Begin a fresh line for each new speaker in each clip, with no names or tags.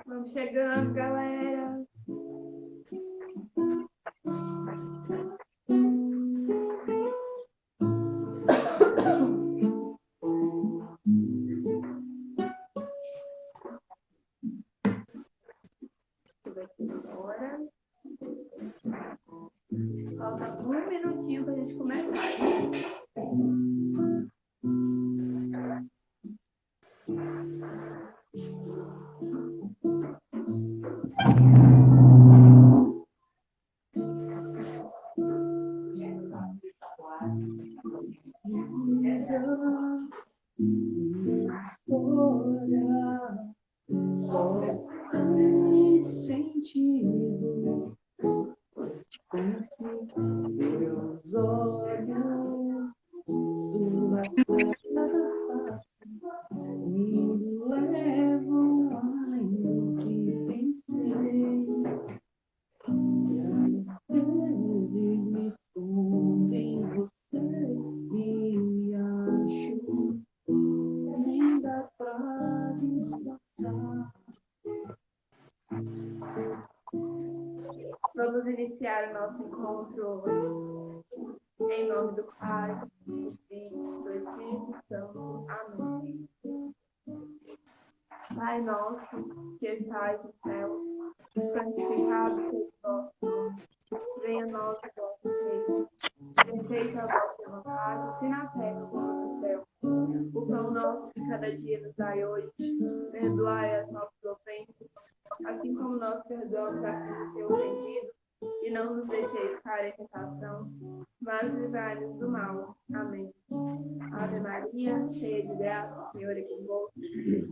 Vamos chegando, galera. Agora. Falta um minutinho pra gente começar.
Só tem sentido conheci meus olhos, sua face me levam além do que pensei. Se às vezes me escondo em você, me acho, nem dá pra disfarçar.
Vamos iniciar o nosso encontro hoje. Em nome do Pai, do Filho e do Espírito Santo. Amém. Pai nosso, que estais no céu, santificado seja o vosso nome. Venha a nós o vosso reino. Seja feita a vossa vontade, assim na terra como no céu. O pão nosso de cada dia nos dai hoje. Perdoai as nossas ofensas, assim como nós perdoamos a quem nos tem ofendido. E não nos deixeis cair em tentação, mas livrai-nos do mal. Amém. Ave Maria, cheia de graça, o Senhor é convosco.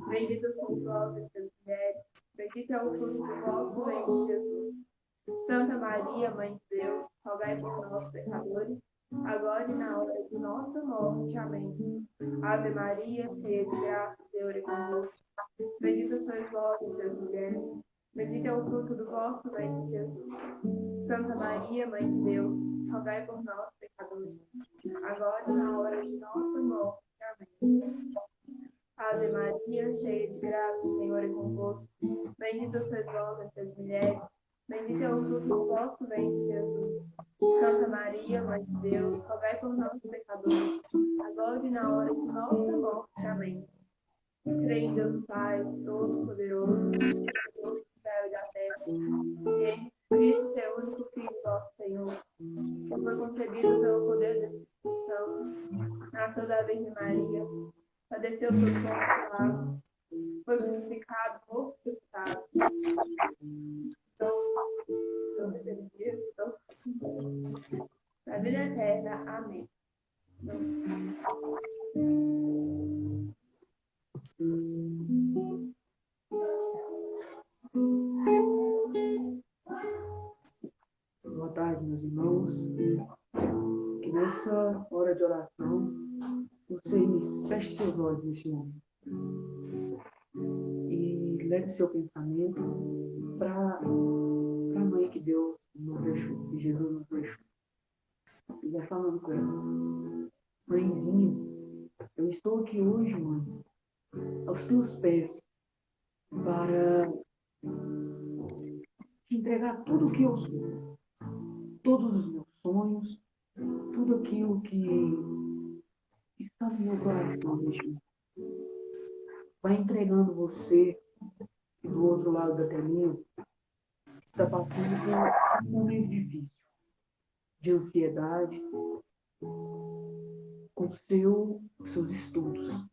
Bendita sois vós entre as mulheres, bendito é o fruto do vosso ventre, Jesus. Santa Maria, Mãe de Deus, rogai por nós, pecadores, agora e na hora de nossa morte. Amém. Ave Maria, cheia de graça, o Senhor é convosco. Bendita sois vós entre as mulheres, bendito é o fruto do vosso ventre, Jesus. Santa Maria, Mãe de Deus, rogai por nós, pecadores, agora e na hora de nossa morte. Amém. Ave Maria, Maria, cheia de graça, o Senhor é convosco. Bendita sois vós entre as mulheres, bendito é o fruto do vosso ventre, Jesus. Santa Maria, Mãe de Deus, rogai por nós, pecadores, agora e na hora de nossa morte. Amém. Creio em Deus Pai, Todo-Poderoso, Criador do céu e da terra, e em Cristo, seu único Filho, nosso Senhor, que foi concebido pelo poder da Espírito Santo, nasceu da Virgem Maria, padeceu por Pilatos, foi crucificado, morto e sepultado. Na vida eterna. Amém.
Boa tarde, meus irmãos. Que nessa hora de oração, vocês fechem seus olhos neste momento e leve seu pensamento para a mãe que Deus nos deixou, que Jesus nos deixou. E vai falando com ela: mãezinha, eu estou aqui hoje, mãe, aos teus pés, para te entregar tudo o que eu sou, todos os meus sonhos, tudo aquilo que está no meu coração neste momento. Vai entregando você, que do outro lado da telinha está passando por um momento difícil, de ansiedade, com os seus estudos.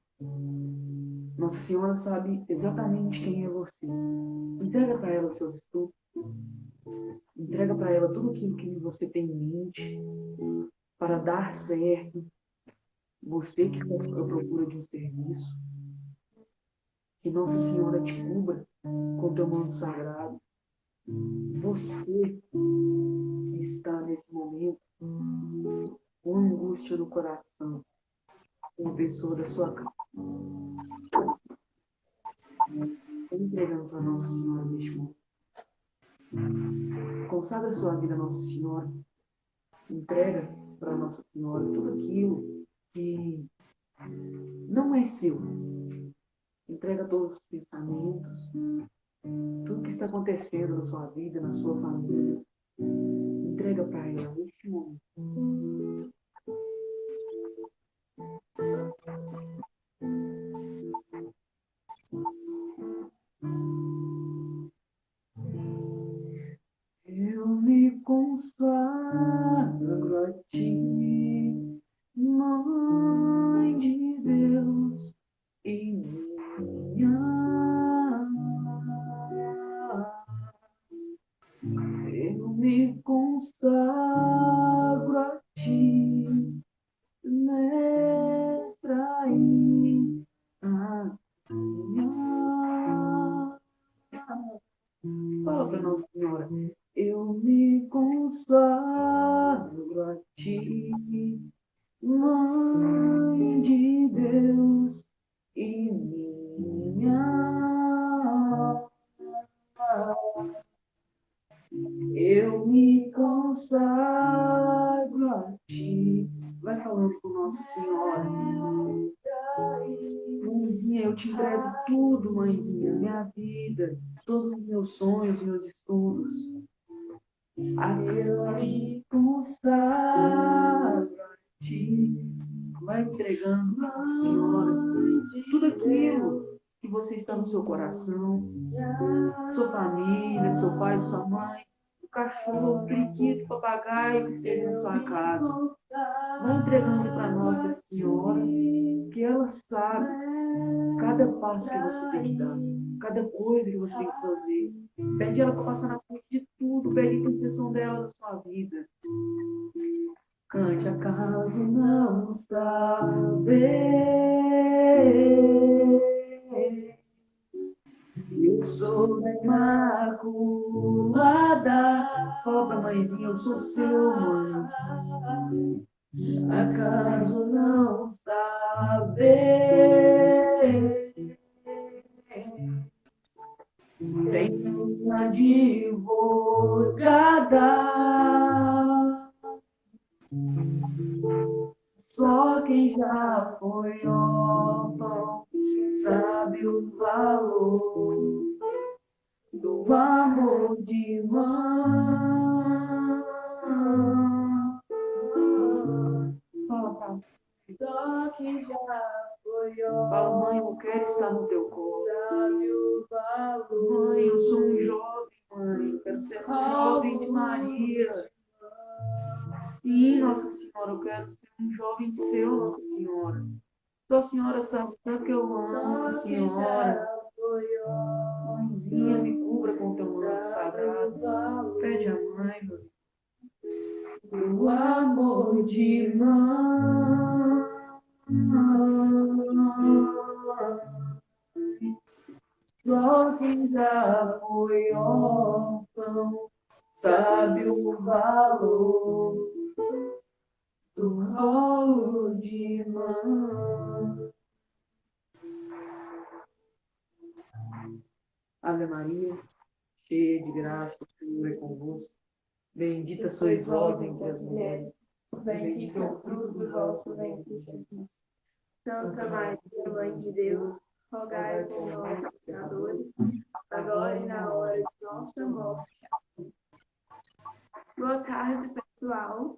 Nossa Senhora sabe exatamente quem é você. Entrega para ela os seus estudos. Entrega para ela tudo aquilo que você tem em mente para dar certo. Você que está à procura de um serviço. Que Nossa Senhora te cubra com teu manto sagrado. Você que está nesse momento com angústia no coração, uma pessoa da sua casa, entregando para Nossa Senhora neste momento. Consagra sua vida a Nossa Senhora. Entrega para Nossa Senhora tudo aquilo que não é seu. Entrega todos os pensamentos, tudo que está acontecendo na sua vida, na sua família. Entrega para ela neste momento. Eu me consagro a ti, Mãe de Deus e minha. Eu me consagro a ti, Mestra e minha. Fala para Nossa Senhora: eu me consagro a ti, Mãe de Deus e minha. Eu me consagro a ti. Vai falando com Nossa Senhora. Mãezinha, eu te entrego tudo, mãezinha, minha vida, todos os meus sonhos, meus estudos. Eu me consagro a ti. Vai entregando, Nossa Senhora, tudo aquilo que você está no seu coração, sua família, seu pai, sua mãe, o cachorro, o periquito, o papagaio que esteja na sua casa. Vai entregando para Nossa Senhora, que ela sabe cada passo que você tem que dar, cada coisa que você tem que fazer. Pede ela para passar na frente de tudo, pede a intercessão dela na sua vida. Cante acaso não sabes, eu sou imaculada. Fala pra mãezinha: eu sou seu, mãe. Acaso não sabes, tenho uma advogada. Só quem já foi órfão sabe o o valor do amor de mãe. Fala, Paulo.
Só que já foi ó.
Fala, mãe, eu quero estar no teu colo.
Sabe o valor.
Mãe, eu sou um jovem, mãe. Eu quero ser um jovem de Maria. Sim, Nossa Senhora, eu quero ser um jovem seu, Nossa Senhora. Só a Senhora sabe o tanto que eu amo a Senhora. Mãezinha, me cubra com teu manto sagrado. Pede a mãe, meu Deus. O amor de mãe. Só quem já foi órfão sabe o valor do rolo de mãe. Ave Maria, cheia de graça, o Senhor é convosco. Bendita sois vós entre as mulheres.
Bendito é o fruto do vosso ventre, Jesus. Santa Maria, Mãe de Deus, rogai por nós, pecadores, agora e na hora de nossa morte. Boa tarde, pessoal.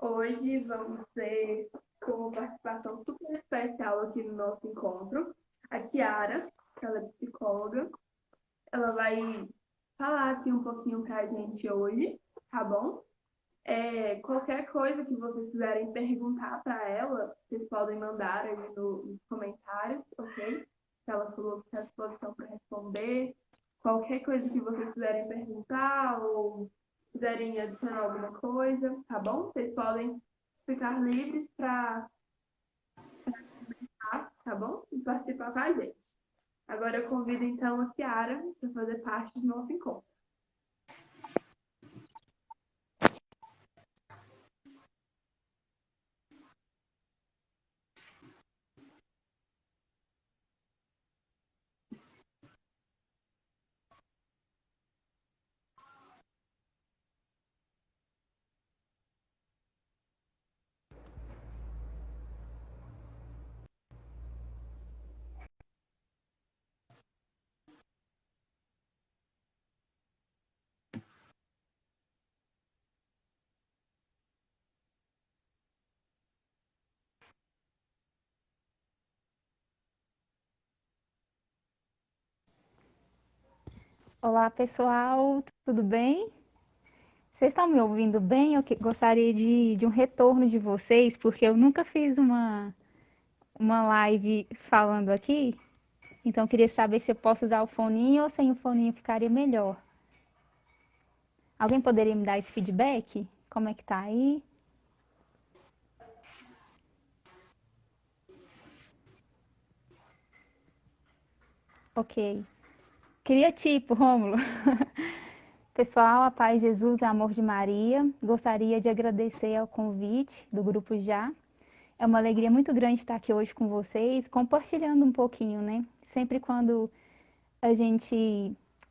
Hoje vamos ter como participação super especial aqui no nosso encontro a Kiara, que ela é psicóloga. Ela vai falar aqui um pouquinho pra gente hoje, tá bom? Qualquer coisa que vocês quiserem perguntar para ela, vocês podem mandar aí nos comentários, ok? Ela falou que está à disposição para responder. Qualquer coisa que vocês quiserem perguntar ou quiserem adicionar alguma coisa, tá bom? Vocês podem ficar livres para comentar, tá bom? E participar com a gente. Agora eu convido então a Kiara para fazer parte do nosso encontro.
Olá, pessoal, tudo bem? Vocês estão me ouvindo bem? Gostaria de um retorno de vocês, porque eu nunca fiz uma live falando aqui, então eu queria saber se eu posso usar o foninho ou sem o foninho ficaria melhor. Alguém poderia me dar esse feedback? Como é que tá aí? Ok. Criativo, Rômulo. Pessoal, a paz de Jesus e o amor de Maria. Gostaria de agradecer ao convite do Grupo Já. É uma alegria muito grande estar aqui hoje com vocês, compartilhando um pouquinho, né? Sempre quando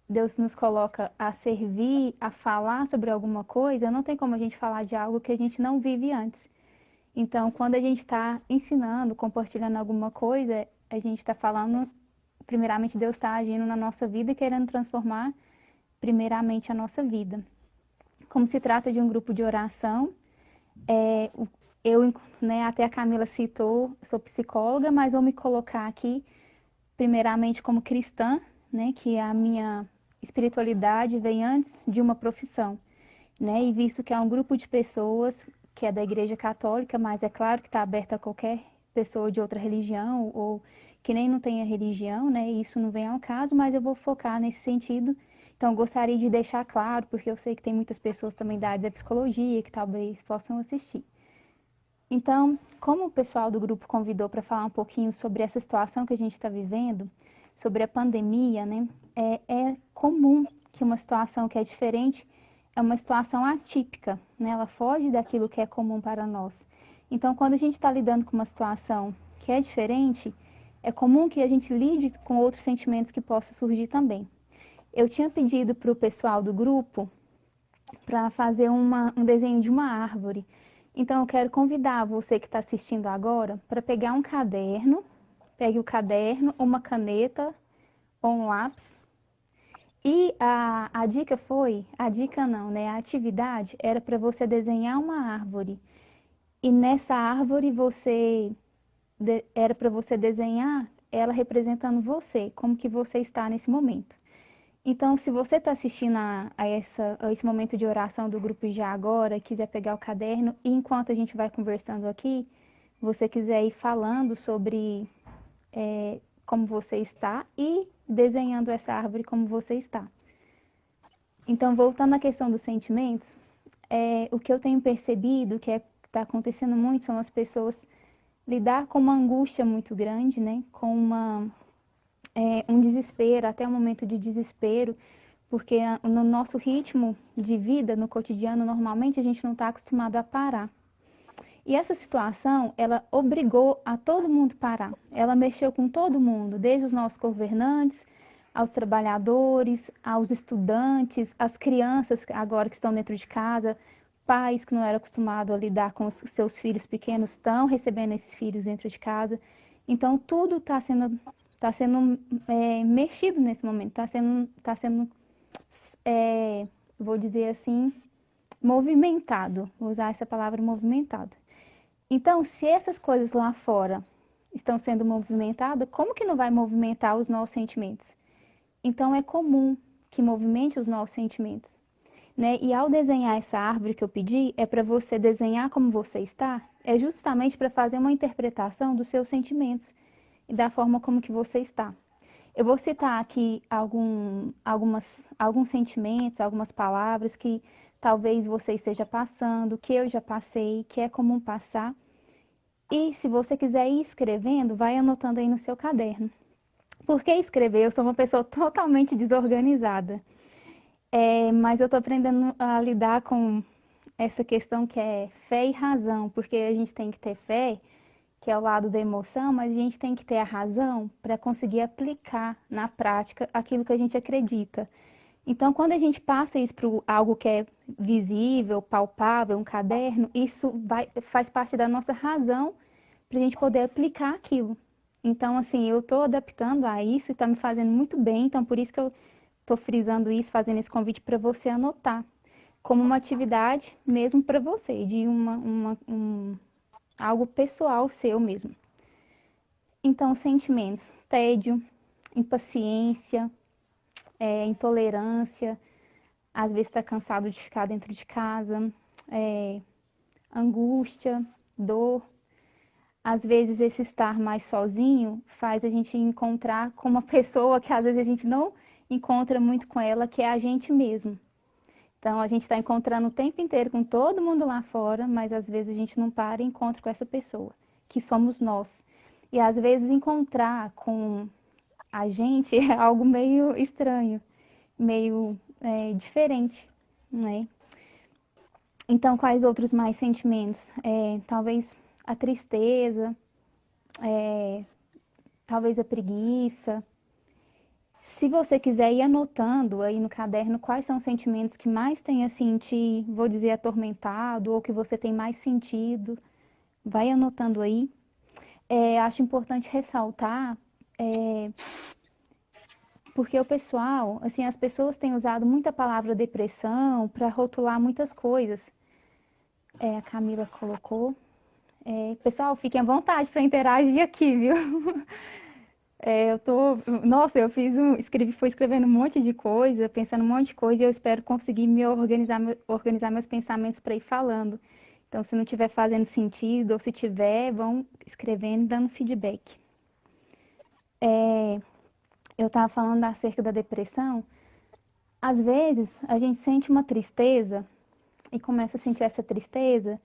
Deus nos coloca a servir, a falar sobre alguma coisa, não tem como a gente falar de algo que a gente não vive antes. Então, quando a gente está ensinando, compartilhando alguma coisa, a gente está falando, primeiramente, Deus está agindo na nossa vida e querendo transformar, primeiramente, a nossa vida. Como se trata de um grupo de oração, né, até a Camila citou, sou psicóloga, mas vou me colocar aqui, primeiramente, como cristã, né, que a minha espiritualidade vem antes de uma profissão, né, e visto que é um grupo de pessoas que é da Igreja Católica, mas é claro que está aberta a qualquer pessoa de outra religião ou que nem não tenha religião, né, isso não vem ao caso, mas eu vou focar nesse sentido. Então, gostaria de deixar claro, porque eu sei que tem muitas pessoas também da área da psicologia que talvez possam assistir. Então, como o pessoal do grupo convidou para falar um pouquinho sobre essa situação que a gente está vivendo, sobre a pandemia, né? É comum que uma situação que é diferente é uma situação atípica, né? Ela foge daquilo que é comum para nós. Então, quando a gente está lidando com uma situação que é diferente, é comum que a gente lide com outros sentimentos que possam surgir também. Eu tinha pedido para o pessoal do grupo para fazer um desenho de uma árvore. Então, eu quero convidar você que está assistindo agora para pegar um caderno, pegue o caderno, uma caneta ou um lápis. E a dica foi, a dica não, né? A atividade era para você desenhar uma árvore. E nessa árvore era para você desenhar ela representando você, como que você está nesse momento. Então, se você está assistindo a esse momento de oração do grupo já agora, quiser pegar o caderno, e enquanto a gente vai conversando aqui, você quiser ir falando sobre como você está e desenhando essa árvore como você está. Então, voltando à questão dos sentimentos, o que eu tenho percebido que está acontecendo muito são as pessoas lidar com uma angústia muito grande, né? Com um desespero, até um momento de desespero, porque no nosso ritmo de vida, no cotidiano, normalmente a gente não está acostumado a parar. E essa situação, ela obrigou a todo mundo parar. Ela mexeu com todo mundo, desde os nossos governantes, aos trabalhadores, aos estudantes, às crianças agora que estão dentro de casa, pais que não eram acostumados a lidar com os seus filhos pequenos estão recebendo esses filhos dentro de casa. Então, tudo está sendo mexido nesse momento, está sendo vou dizer assim, movimentado. Vou usar essa palavra movimentado. Então, se essas coisas lá fora estão sendo movimentadas, como que não vai movimentar os nossos sentimentos? Então, é comum que movimente os nossos sentimentos, né? E ao desenhar essa árvore que eu pedi, é para você desenhar como você está, é justamente para fazer uma interpretação dos seus sentimentos e da forma como que você está. Eu vou citar aqui alguns sentimentos, algumas palavras que talvez você esteja passando, que eu já passei, que é comum passar. E se você quiser ir escrevendo, vai anotando aí no seu caderno. Por que escrever? Eu sou uma pessoa totalmente desorganizada. Mas eu estou aprendendo a lidar com essa questão que é fé e razão, porque a gente tem que ter fé, que é o lado da emoção, mas a gente tem que ter a razão para conseguir aplicar na prática aquilo que a gente acredita. Então, quando a gente passa isso para algo que é visível, palpável, um caderno, isso faz parte da nossa razão para a gente poder aplicar aquilo. Então, assim, eu estou adaptando a isso e está me fazendo muito bem, então por isso que eu estou frisando isso, fazendo esse convite para você anotar, como uma atividade mesmo para você, de algo pessoal seu mesmo. Então, sentimentos, tédio, impaciência, intolerância, às vezes está cansado de ficar dentro de casa, angústia, dor. Às vezes esse estar mais sozinho faz a gente encontrar com uma pessoa que às vezes a gente não encontra muito com ela, que é a gente mesmo. Então a gente está encontrando o tempo inteiro com todo mundo lá fora, mas às vezes a gente não para e encontra com essa pessoa, que somos nós. E às vezes encontrar com a gente é algo meio estranho, meio diferente, né? Então, quais outros mais sentimentos? Talvez a tristeza, talvez a preguiça. Se você quiser ir anotando aí no caderno quais são os sentimentos que mais tem assim te, vou dizer, atormentado ou que você tem mais sentido, vai anotando aí. Acho importante ressaltar, porque o pessoal, assim, as pessoas têm usado muita palavra depressão para rotular muitas coisas. A Camila colocou. Pessoal, fiquem à vontade para interagir aqui, viu? Nossa, fui escrevendo um monte de coisa, pensando um monte de coisa, e eu espero conseguir organizar meus pensamentos para ir falando. Então, se não estiver fazendo sentido, ou se tiver, vão escrevendo e dando feedback. Eu estava falando acerca da depressão. Às vezes, a gente sente uma tristeza e começa a sentir essa tristeza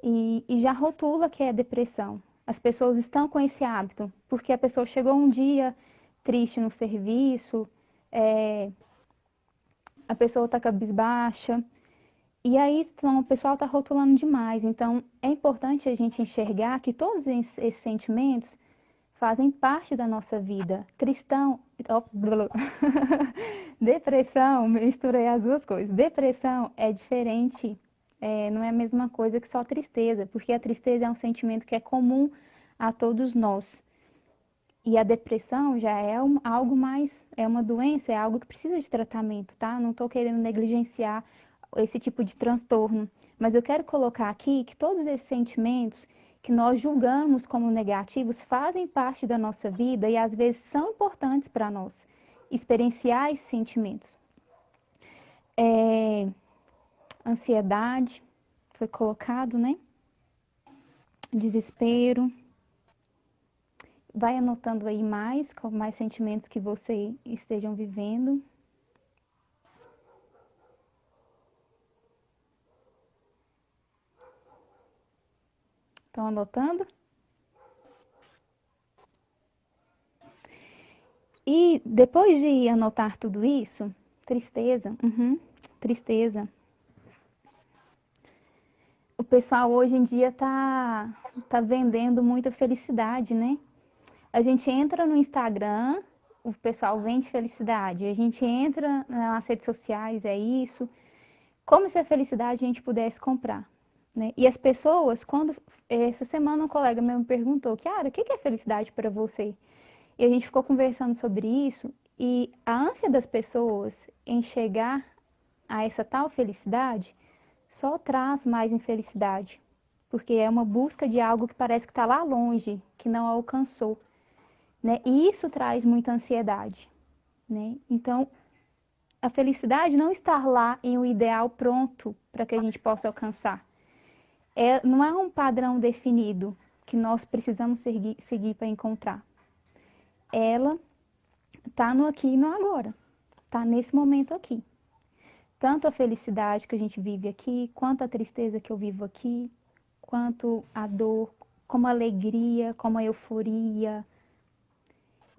e já rotula que é depressão. As pessoas estão com esse hábito, porque a pessoa chegou um dia triste no serviço, a pessoa está cabisbaixa, e aí então, o pessoal está rotulando demais. Então, é importante a gente enxergar que todos esses sentimentos fazem parte da nossa vida. Depressão, misturei as duas coisas. Depressão é diferente, não é a mesma coisa que só tristeza, porque a tristeza é um sentimento que é comum a todos nós. E a depressão já é algo mais, é uma doença, é algo que precisa de tratamento, tá? Não estou querendo negligenciar esse tipo de transtorno, mas eu quero colocar aqui que todos esses sentimentos que nós julgamos como negativos fazem parte da nossa vida e às vezes são importantes para nós experienciar esses sentimentos. Ansiedade, foi colocado, né? Desespero. Vai anotando aí com mais sentimentos que você estejam vivendo. Estão anotando? E depois de anotar tudo isso, tristeza, tristeza. O pessoal hoje em dia tá vendendo muita felicidade, né? A gente entra no Instagram, o pessoal vende felicidade. A gente entra nas redes sociais, é isso. Como se a felicidade a gente pudesse comprar, né? E as pessoas, essa semana um colega meu me perguntou, Kiara, o que é felicidade para você? E a gente ficou conversando sobre isso e a ânsia das pessoas em chegar a essa tal felicidade só traz mais infelicidade, porque é uma busca de algo que parece que está lá longe, que não alcançou, né? E isso traz muita ansiedade, né? Então, a felicidade não está lá em um ideal pronto para que a gente possa alcançar. Não é um padrão definido que nós precisamos seguir para encontrar. Ela está no aqui e no agora, está nesse momento aqui. Tanto a felicidade que a gente vive aqui, quanto a tristeza que eu vivo aqui, quanto a dor, como a alegria, como a euforia.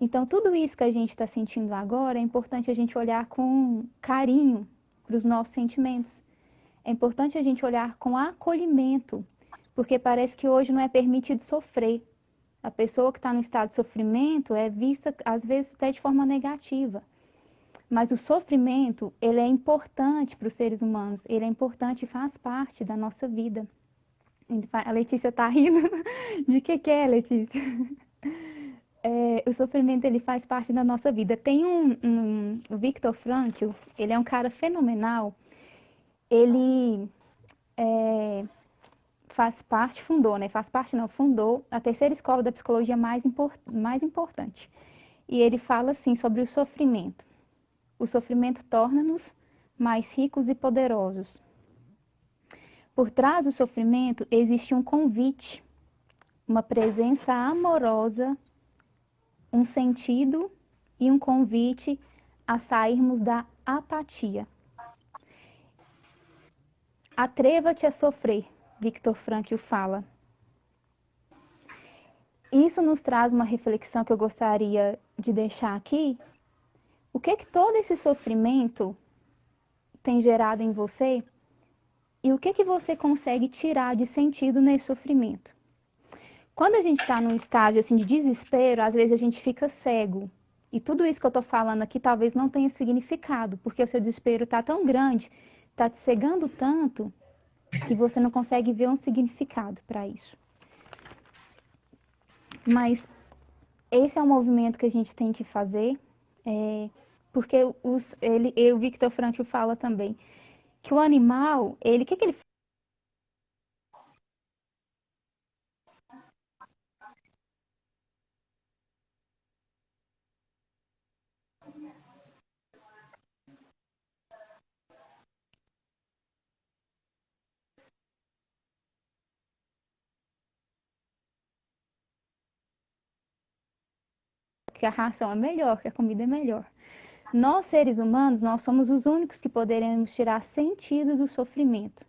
Então, tudo isso que a gente está sentindo agora, é importante a gente olhar com carinho para os nossos sentimentos. É importante a gente olhar com acolhimento, porque parece que hoje não é permitido sofrer. A pessoa que está no estado de sofrimento é vista, às vezes, até de forma negativa. Mas o sofrimento, ele é importante para os seres humanos, ele é importante e faz parte da nossa vida. A Letícia está rindo. De que é, Letícia? O sofrimento, ele faz parte da nossa vida. Tem o Viktor Frankl, ele é um cara fenomenal. Ele fundou a terceira escola da psicologia mais importante. E ele fala assim sobre o sofrimento. O sofrimento torna-nos mais ricos e poderosos. Por trás do sofrimento existe um convite, uma presença amorosa, um sentido e um convite a sairmos da apatia. Atreva-te a sofrer, Viktor Frankl fala. Isso nos traz uma reflexão que eu gostaria de deixar aqui. O que todo esse sofrimento tem gerado em você e o que você consegue tirar de sentido nesse sofrimento? Quando a gente está num estágio assim, de desespero, às vezes a gente fica cego. E tudo isso que eu estou falando aqui talvez não tenha significado, porque o seu desespero está tão grande, está te cegando tanto, que você não consegue ver um significado para isso. Mas esse é um movimento que a gente tem que fazer, porque o Viktor Frankl fala também que o animal, o que ele faz? Que a ração é melhor, que a comida é melhor. Nós, seres humanos, nós somos os únicos que poderemos tirar sentido do sofrimento.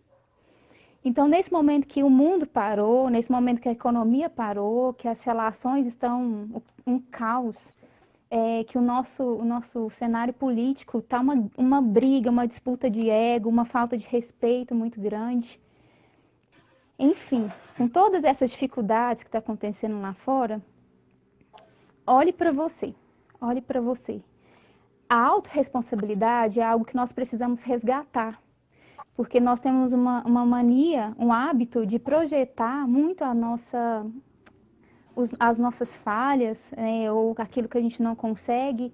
Então, nesse momento que o mundo parou, nesse momento que a economia parou, que as relações estão um caos, que o nosso cenário político está uma briga, uma disputa de ego, uma falta de respeito muito grande. Enfim, com todas essas dificuldades que estão acontecendo lá fora, olhe para você, olhe para você. A autorresponsabilidade é algo que nós precisamos resgatar, porque nós temos uma mania, um hábito de projetar muito as nossas falhas, né, ou aquilo que a gente não consegue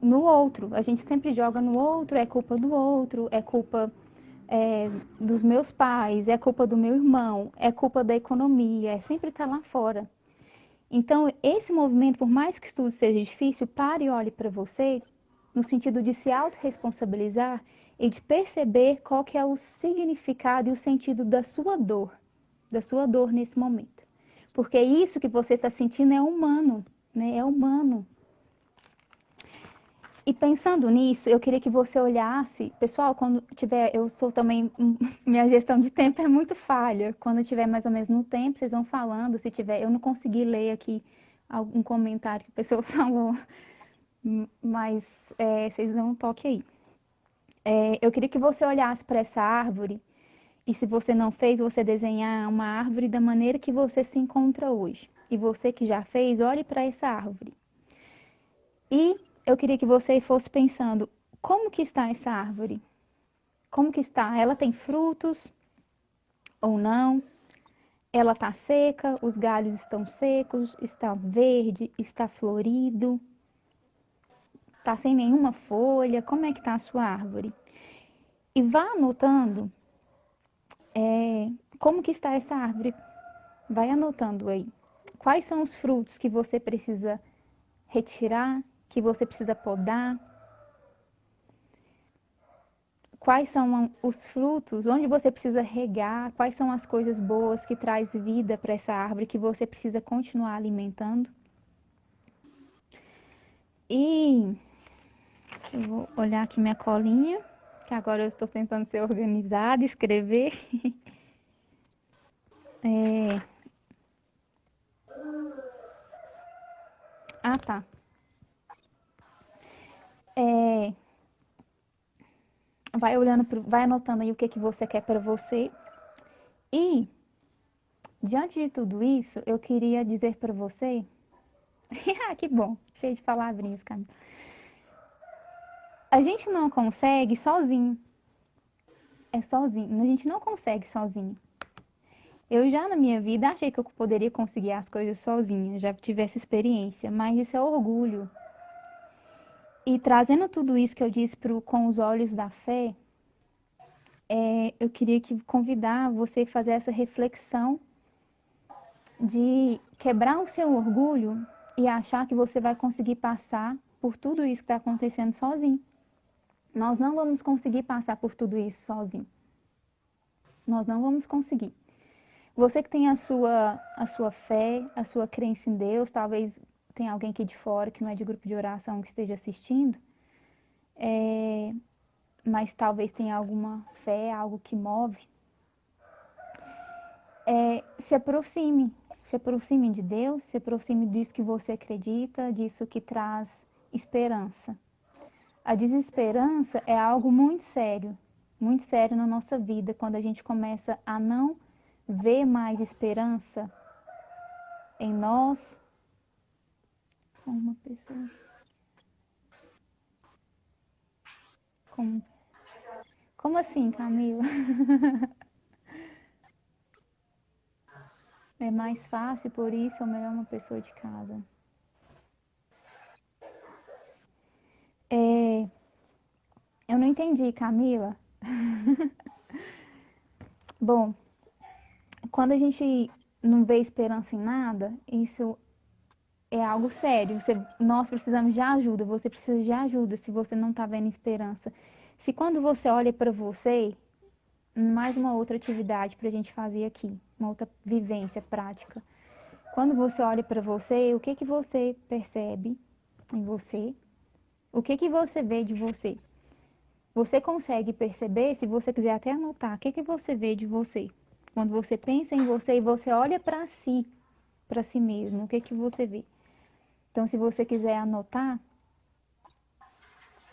no outro. A gente sempre joga no outro, é culpa do outro, é culpa dos meus pais, é culpa do meu irmão, é culpa da economia, é sempre estar lá fora. Então, esse movimento, por mais que tudo seja difícil, pare e olhe para você, no sentido de se autorresponsabilizar e de perceber qual que é o significado e o sentido da sua dor nesse momento. Porque isso que você está sentindo é humano, né? É humano. E pensando nisso, eu queria que você olhasse, pessoal, quando tiver, eu sou também, minha gestão de tempo é muito falha. Quando tiver mais ou menos no tempo, vocês vão falando, se tiver, eu não consegui ler aqui algum comentário que a pessoa falou, mas vocês dão um toque aí. Eu queria que você olhasse para essa árvore e se você não fez, você desenhar uma árvore da maneira que você se encontra hoje. E você que já fez, olhe para essa árvore. E eu queria que você fosse pensando, como que está essa árvore? Como que está? Ela tem frutos ou não? Ela está seca? Os galhos estão secos? Está verde? Está florido? Está sem nenhuma folha? Como é que está a sua árvore? E vá anotando como que está essa árvore. Vai anotando aí. Quais são os frutos que você precisa retirar, que você precisa podar? Quais são os frutos, onde você precisa regar, quais são as coisas boas que traz vida para essa árvore que você precisa continuar alimentando. E eu vou olhar aqui minha colinha, que agora eu estou tentando ser organizada, escrever. Ah, tá. Vai olhando, vai anotando aí o que você quer para você. E diante de tudo isso, eu queria dizer para você, ah, que bom, cheio de palavrinhas, Camila. A gente não consegue sozinho. É sozinho. A gente não consegue sozinho. Eu já na minha vida achei que eu poderia conseguir as coisas sozinha, já tive essa experiência, mas isso é orgulho. E trazendo tudo isso que eu disse com os olhos da fé, eu queria convidar você a fazer essa reflexão de quebrar o seu orgulho e achar que você vai conseguir passar por tudo isso que está acontecendo sozinho. Nós não vamos conseguir passar por tudo isso sozinho. Nós não vamos conseguir. Você que tem a sua fé, a sua crença em Deus, talvez tenha alguém aqui de fora que não é de grupo de oração que esteja assistindo, mas talvez tenha alguma fé, algo que move. Se aproxime de Deus, se aproxime disso que você acredita, disso que traz esperança. A desesperança é algo muito sério na nossa vida, quando a gente começa a não ver mais esperança em nós. Uma pessoa. Como assim, Camila? É mais fácil, por isso, ou melhor uma pessoa de casa. Eu não entendi, Camila. Bom, quando a gente não vê esperança em nada, isso é algo sério. Nós precisamos de ajuda, você precisa de ajuda se você não está vendo esperança. Se quando você olha para você, mais uma outra atividade para a gente fazer aqui, uma outra vivência prática. Quando você olha para você, o que que você percebe em você? O que que você vê de você? Você consegue perceber, se você quiser até anotar, o que que você vê de você? Quando você pensa em você e você olha para si mesmo, o que que você vê? Então, se você quiser anotar,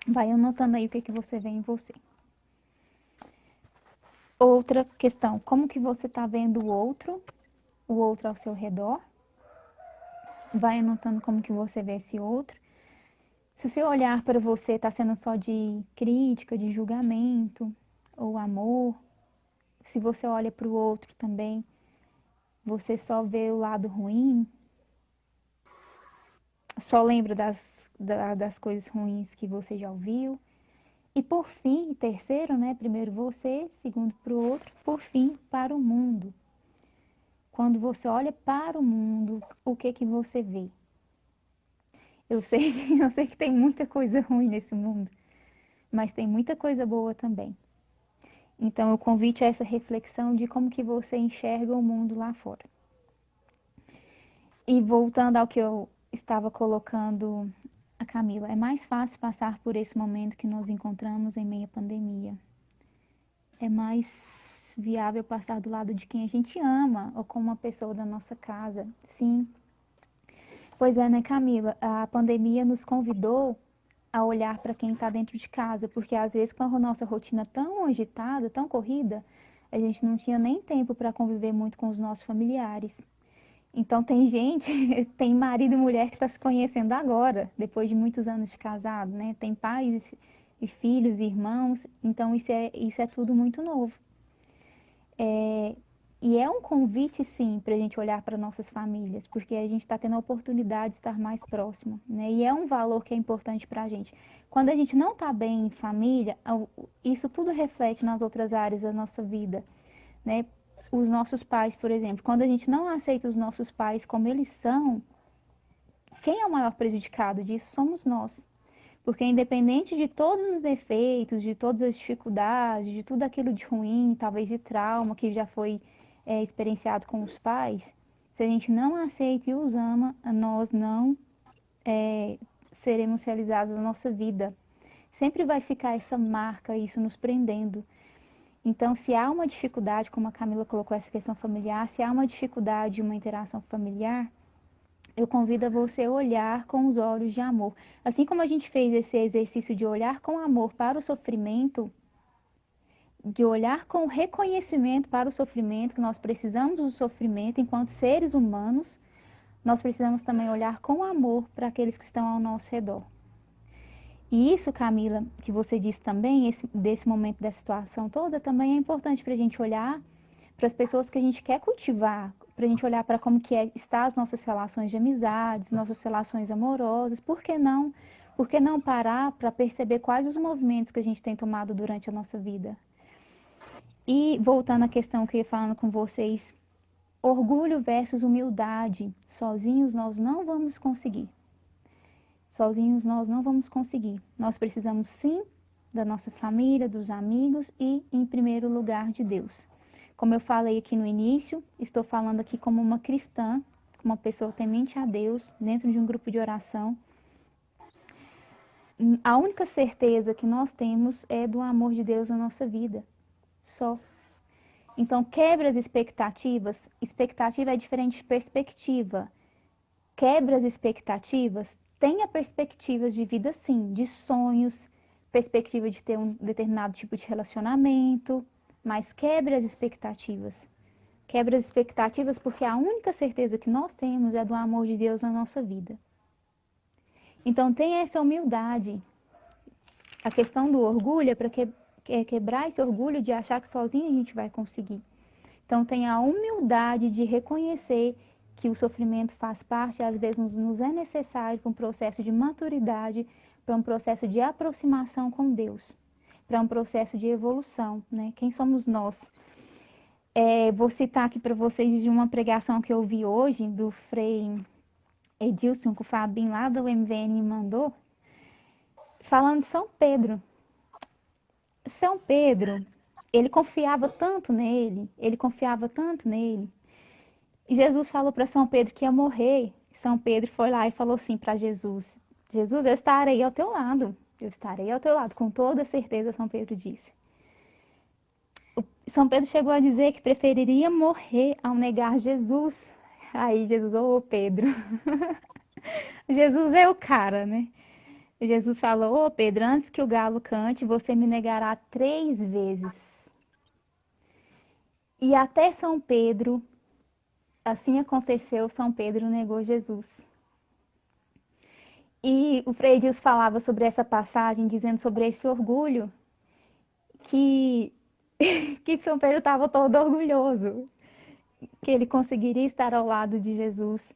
vai anotando aí o que que você vê em você. Outra questão, como que você está vendo o outro ao seu redor? Vai anotando como que você vê esse outro. Se o seu olhar para você está sendo só de crítica, de julgamento ou amor, se você olha para o outro também, você só vê o lado ruim, só lembra das coisas ruins que você já ouviu. E por fim, terceiro, né? Primeiro você, segundo para o outro, por fim para o mundo. Quando você olha para o mundo, o que que você vê? Eu sei, eu sei que tem muita coisa ruim nesse mundo, mas tem muita coisa boa também. Então, o convite é essa reflexão de como que você enxerga o mundo lá fora. E voltando ao que eu estava colocando a Camila, é mais fácil passar por esse momento que nos encontramos em meio à pandemia. É mais viável passar do lado de quem a gente ama ou com uma pessoa da nossa casa. Sim. Pois é, né, Camila? A pandemia nos convidou a olhar para quem está dentro de casa, porque às vezes com a nossa rotina tão agitada, tão corrida, a gente não tinha nem tempo para conviver muito com os nossos familiares. Então tem gente, tem marido e mulher que está se conhecendo agora, depois de muitos anos de casado, né? Tem pais e filhos e irmãos, então isso é tudo muito novo. E é um convite, sim, para a gente olhar para nossas famílias, porque a gente está tendo a oportunidade de estar mais próximo, né? E é um valor que é importante para a gente. Quando a gente não está bem em família, isso tudo reflete nas outras áreas da nossa vida, né? Os nossos pais, por exemplo, quando a gente não aceita os nossos pais como eles são, quem é o maior prejudicado disso somos nós. Porque independente de todos os defeitos, de todas as dificuldades, de tudo aquilo de ruim, talvez de trauma que já foi experienciado com os pais, se a gente não aceita e os ama, nós não seremos realizados na nossa vida. Sempre vai ficar essa marca, isso nos prendendo. Então, se há uma dificuldade, como a Camila colocou essa questão familiar, se há uma dificuldade, uma interação familiar, eu convido a você a olhar com os olhos de amor. Assim como a gente fez esse exercício de olhar com amor para o sofrimento, de olhar com reconhecimento para o sofrimento, que nós precisamos do sofrimento enquanto seres humanos, nós precisamos também olhar com amor para aqueles que estão ao nosso redor. E isso, Camila, que você disse também, desse momento, dessa situação toda, também é importante para a gente olhar para as pessoas que a gente quer cultivar, para a gente olhar para como que está as nossas relações de amizades, nossas relações amorosas, por que não? Por que não parar para perceber quais os movimentos que a gente tem tomado durante a nossa vida? E voltando à questão que eu ia falando com vocês, orgulho versus humildade, sozinhos nós não vamos conseguir. Sozinhos nós não vamos conseguir. Nós precisamos sim da nossa família, dos amigos e, em primeiro lugar, de Deus. Como eu falei aqui no início, estou falando aqui como uma cristã, uma pessoa temente a Deus, dentro de um grupo de oração. A única certeza que nós temos é do amor de Deus na nossa vida. Só. Então, quebra as expectativas. Expectativa é diferente de perspectiva. Quebra as expectativas. Tenha perspectivas de vida, sim, de sonhos, perspectiva de ter um determinado tipo de relacionamento, mas quebre as expectativas. Quebre as expectativas porque a única certeza que nós temos é do amor de Deus na nossa vida. Então, tenha essa humildade. A questão do orgulho é para quebrar esse orgulho de achar que sozinho a gente vai conseguir. Então, tenha a humildade de reconhecer que o sofrimento faz parte, às vezes nos é necessário para um processo de maturidade, para um processo de aproximação com Deus, para um processo de evolução, né? Quem somos nós? Vou citar aqui para vocês de uma pregação que eu vi hoje, do Frei Edilson, que o Fabinho lá do MVN me mandou, falando de São Pedro. São Pedro, ele confiava tanto nele, E Jesus falou para São Pedro que ia morrer. São Pedro foi lá e falou assim para Jesus: Jesus, eu estarei ao teu lado. Eu estarei ao teu lado, com toda certeza, São Pedro disse. São Pedro chegou a dizer que preferiria morrer ao negar Jesus. Aí Jesus, ô Pedro. Jesus é o cara, né? Jesus falou: ô Pedro, antes que o galo cante, você me negará 3 vezes. E até São Pedro, assim aconteceu, São Pedro negou Jesus. E o Frei Edilson falava sobre essa passagem, dizendo sobre esse orgulho, que São Pedro estava todo orgulhoso, que ele conseguiria estar ao lado de Jesus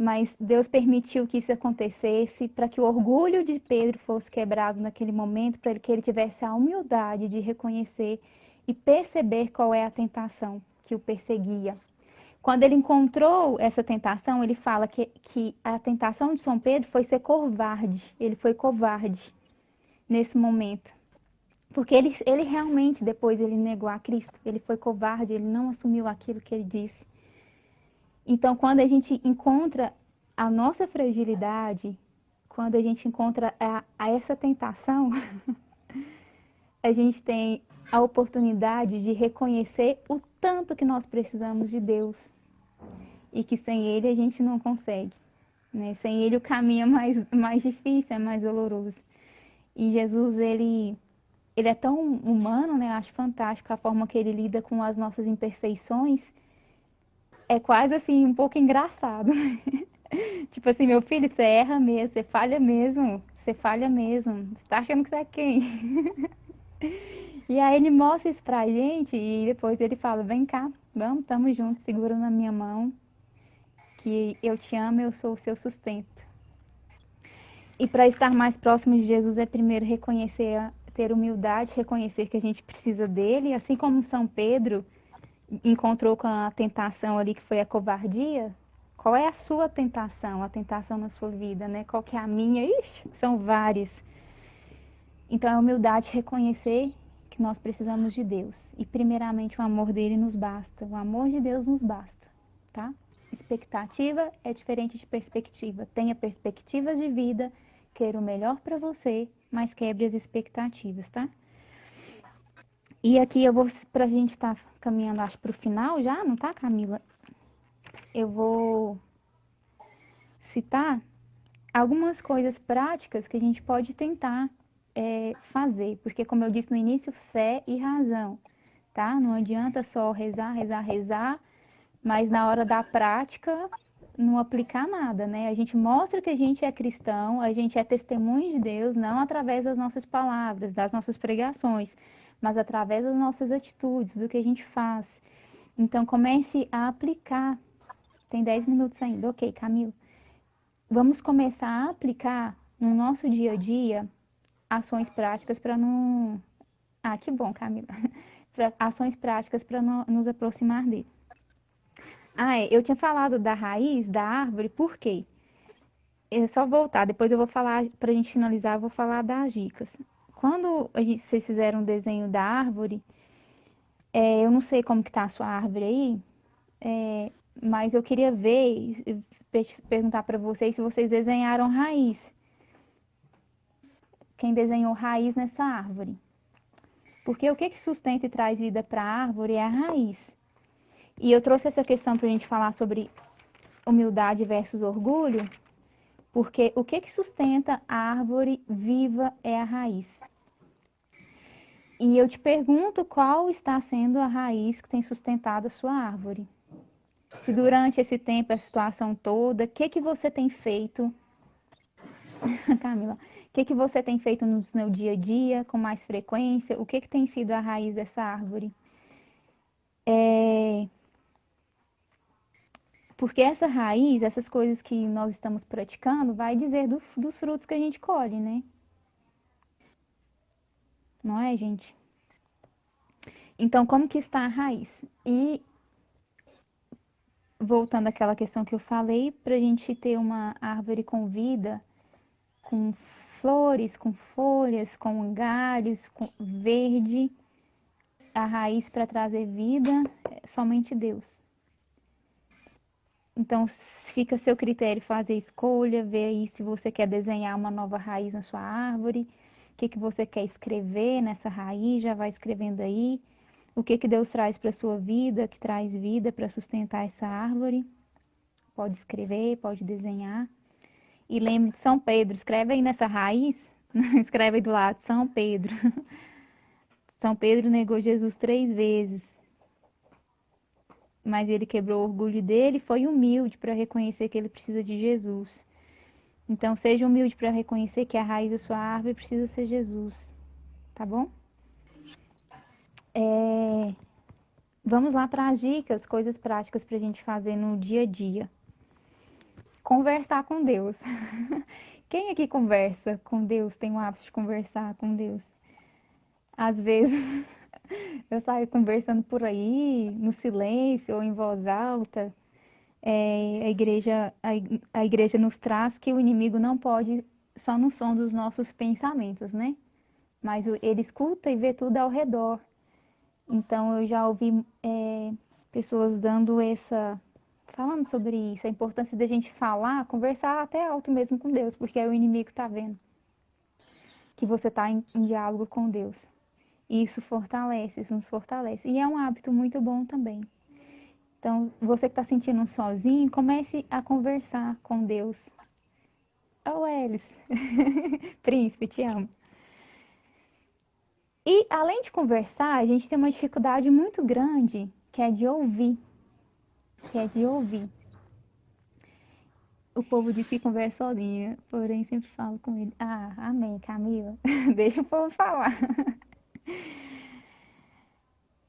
mas Deus permitiu que isso acontecesse para que o orgulho de Pedro fosse quebrado naquele momento, para que ele tivesse a humildade de reconhecer e perceber qual é a tentação que o perseguia. Quando ele encontrou essa tentação, ele fala que a tentação de São Pedro foi ser covarde. Ele foi covarde nesse momento. Porque ele realmente, depois, ele negou a Cristo. Ele foi covarde, ele não assumiu aquilo que ele disse. Então, quando a gente encontra a nossa fragilidade, quando a gente encontra a essa tentação, a gente tem a oportunidade de reconhecer o tanto que nós precisamos de Deus e que sem Ele a gente não consegue, né? Sem Ele o caminho é mais difícil, é mais doloroso. E Jesus, ele é tão humano, né? Eu acho fantástico a forma que ele lida com as nossas imperfeições. É quase assim, um pouco engraçado. Tipo assim, meu filho, você erra mesmo, você falha mesmo, você falha mesmo. Você tá achando que você é quem? E aí ele mostra isso pra gente e depois ele fala, vem cá, vamos, tamo juntos, segura na minha mão, que eu te amo, eu sou o seu sustento. E para estar mais próximo de Jesus é primeiro reconhecer, ter humildade, reconhecer que a gente precisa dele, assim como São Pedro encontrou com a tentação ali que foi a covardia. Qual é a sua tentação, a tentação na sua vida, né? Qual que é a minha? Ixi, são várias. Então é humildade reconhecer que nós precisamos de Deus. E primeiramente o amor dele nos basta. O amor de Deus nos basta, tá? Expectativa é diferente de perspectiva. Tenha perspectivas de vida, queira o melhor para você, mas quebre as expectativas, tá? E aqui eu vou, pra gente estar caminhando, acho, pro final já, não tá, Camila? Eu vou citar algumas coisas práticas que a gente pode tentar fazer, porque como eu disse no início, fé e razão, tá? Não adianta só rezar, rezar, rezar, mas na hora da prática não aplicar nada, né? A gente mostra que a gente é cristão, a gente é testemunho de Deus, não através das nossas palavras, das nossas pregações, mas através das nossas atitudes, do que a gente faz. Então comece a aplicar. Tem 10 minutos ainda. Ok, Camila. Vamos começar a aplicar no nosso dia a dia ações práticas para não... Ah, que bom, Camila. Ações práticas para nos aproximar dele. Eu tinha falado da raiz da árvore, por quê? É só voltar, depois eu vou falar, para a gente finalizar, eu vou falar das dicas. Quando vocês fizeram um desenho da árvore, eu não sei como que tá a sua árvore aí, mas eu queria ver, perguntar para vocês se vocês desenharam raiz. Quem desenhou raiz nessa árvore? Porque o que sustenta e traz vida para a árvore é a raiz. E eu trouxe essa questão para a gente falar sobre humildade versus orgulho, porque o que sustenta a árvore viva é a raiz. E eu te pergunto qual está sendo a raiz que tem sustentado a sua árvore. Se durante esse tempo, a situação toda, o que você tem feito, Camila, o que você tem feito no seu dia a dia, com mais frequência? O que tem sido a raiz dessa árvore? Porque essa raiz, essas coisas que nós estamos praticando, vai dizer dos frutos que a gente colhe, né? Não é, gente? Então, como que está a raiz? E voltando àquela questão que eu falei, para a gente ter uma árvore com vida, com flores, com folhas, com galhos, com verde, a raiz para trazer vida é somente Deus. Então, fica a seu critério fazer escolha, ver aí se você quer desenhar uma nova raiz na sua árvore, o que você quer escrever nessa raiz, já vai escrevendo aí. O que Deus traz para a sua vida, que traz vida para sustentar essa árvore. Pode escrever, pode desenhar. E lembre de São Pedro, escreve aí nessa raiz, escreve aí do lado, São Pedro. São Pedro negou Jesus 3 vezes. Mas ele quebrou o orgulho dele e foi humilde para reconhecer que ele precisa de Jesus. Então, seja humilde para reconhecer que a raiz da sua árvore precisa ser Jesus. Tá bom? Vamos lá para as dicas, coisas práticas para a gente fazer no dia a dia. conversar com Deus. Quem aqui conversa com Deus, tem o hábito de conversar com Deus? Às vezes eu saio conversando por aí, no silêncio ou em voz alta. A igreja nos traz que o inimigo não pode só no som dos nossos pensamentos, né? Mas ele escuta e vê tudo ao redor. Então eu já ouvi pessoas falando sobre isso, a importância da gente falar, conversar até alto mesmo com Deus, porque aí o inimigo está vendo que você está em diálogo com Deus. E isso fortalece, isso nos fortalece. E é um hábito muito bom também. Então, você que está sentindo sozinho, comece a conversar com Deus. Oh, Elis, príncipe, te amo. E além de conversar, a gente tem uma dificuldade muito grande, que é de ouvir. O povo diz que conversa sozinha, porém sempre falo com ele. Ah, amém, Camila. Deixa o povo falar.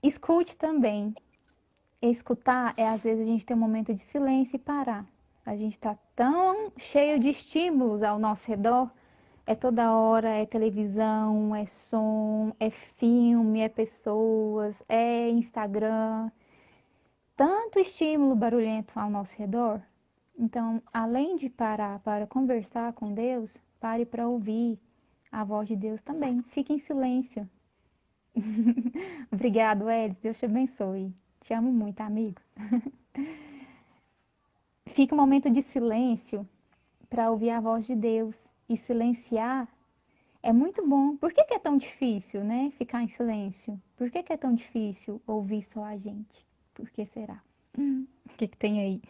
Escute também. Escutar é, às vezes, a gente ter um momento de silêncio e parar. A gente está tão cheio de estímulos ao nosso redor. É toda hora, é televisão, é som, é filme, é pessoas, é Instagram. Tanto estímulo barulhento ao nosso redor. Então, além de parar para conversar com Deus, pare para ouvir a voz de Deus também. Fique em silêncio. Obrigado, Elis. Deus te abençoe. Te amo muito, amigo. Fique um momento de silêncio para ouvir a voz de Deus. E silenciar é muito bom. Por que é tão difícil, né? Ficar em silêncio? Por que é tão difícil ouvir só a gente? Por que será? O que tem aí?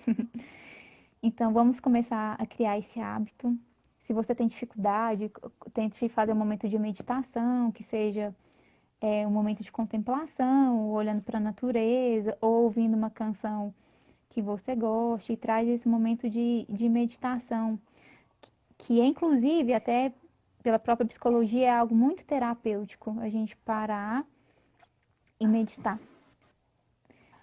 Então, vamos começar a criar esse hábito. Se você tem dificuldade, tente fazer um momento de meditação, que seja um momento de contemplação, olhando para a natureza, ou ouvindo uma canção que você goste, e traz esse momento de meditação, que é, inclusive, até pela própria psicologia, é algo muito terapêutico, a gente parar e meditar.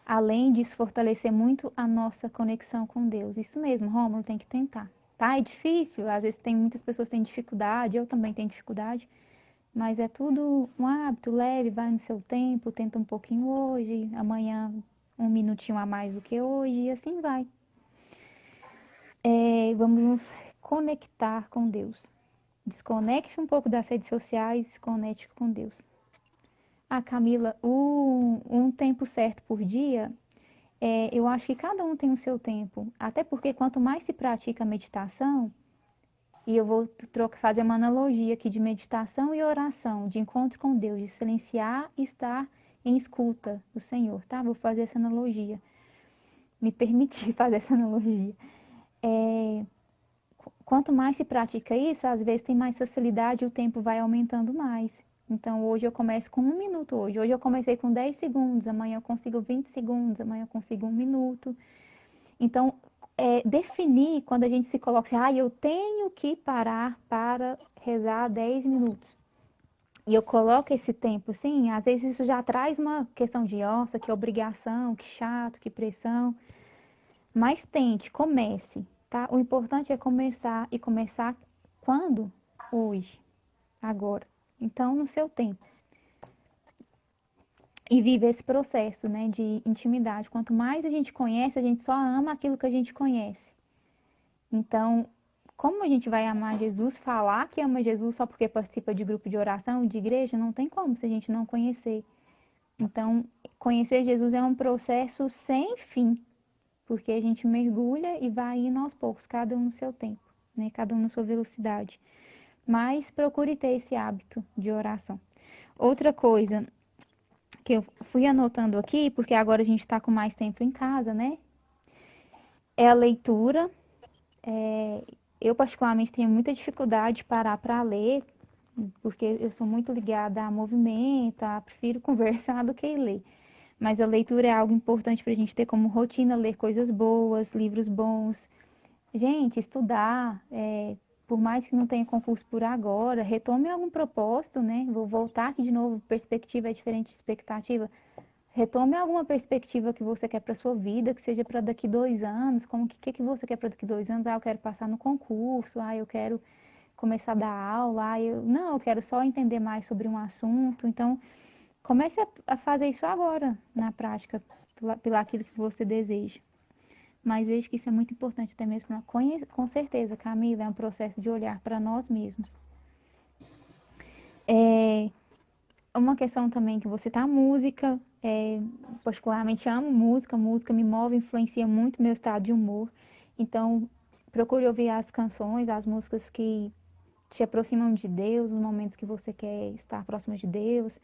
Além disso, fortalecer muito a nossa conexão com Deus. Isso mesmo, Rômulo, tem que tentar. Tá? É difícil, às vezes muitas pessoas têm dificuldade, eu também tenho dificuldade, mas é tudo um hábito leve, vai no seu tempo, tenta um pouquinho hoje, amanhã um minutinho a mais do que hoje, e assim vai. Vamos nos conectar com Deus. Desconecte um pouco das redes sociais e se conecte com Deus. Ah, Camila, um tempo certo por dia, eu acho que cada um tem o seu tempo. Até porque quanto mais se pratica a meditação, e eu vou fazer uma analogia aqui de meditação e oração, de encontro com Deus, de silenciar e estar em escuta do Senhor, tá? Vou fazer essa analogia. Me permitir fazer essa analogia. Quanto mais se pratica isso, às vezes tem mais facilidade e o tempo vai aumentando mais. Então, hoje eu começo com 1 minuto hoje. Hoje eu comecei com 10 segundos, amanhã eu consigo 20 segundos, amanhã eu consigo 1 minuto. Então, definir quando a gente se coloca assim, eu tenho que parar para rezar 10 minutos. E eu coloco esse tempo, sim, às vezes isso já traz uma questão de, nossa, que obrigação, que chato, que pressão. Mas tente, comece, tá? O importante é começar, e começar quando? Hoje, agora. Então, no seu tempo. E viver esse processo, né, de intimidade. Quanto mais a gente conhece, a gente só ama aquilo que a gente conhece. Então, como a gente vai amar Jesus, falar que ama Jesus só porque participa de grupo de oração, de igreja, não tem como se a gente não conhecer. Então, conhecer Jesus é um processo sem fim, porque a gente mergulha e vai indo aos poucos, cada um no seu tempo, né, cada um na sua velocidade. Mas procure ter esse hábito de oração. Outra coisa que eu fui anotando aqui, porque agora a gente está com mais tempo em casa, né? É a leitura. Eu, particularmente, tenho muita dificuldade de parar para ler, porque eu sou muito ligada a movimento, prefiro conversar do que ler. Mas a leitura é algo importante para a gente ter como rotina, ler coisas boas, livros bons. Gente, estudar, por mais que não tenha concurso por agora, retome algum propósito, né? Vou voltar aqui de novo, perspectiva é diferente de expectativa. Retome alguma perspectiva que você quer para sua vida, que seja para daqui 2 anos, como que você quer para daqui 2 anos? Ah, eu quero passar no concurso, ah, eu quero começar a dar aula, ah, eu quero só entender mais sobre um assunto. Então, comece a fazer isso agora, na prática, pelo aquilo que você deseja. Mas vejo que isso é muito importante até mesmo, com certeza, Camila, é um processo de olhar para nós mesmos. É, uma questão também que você tá, música, particularmente amo música, música me move, influencia muito meu estado de humor. Então, procure ouvir as canções, as músicas que te aproximam de Deus, os momentos que você quer estar próximo de Deus.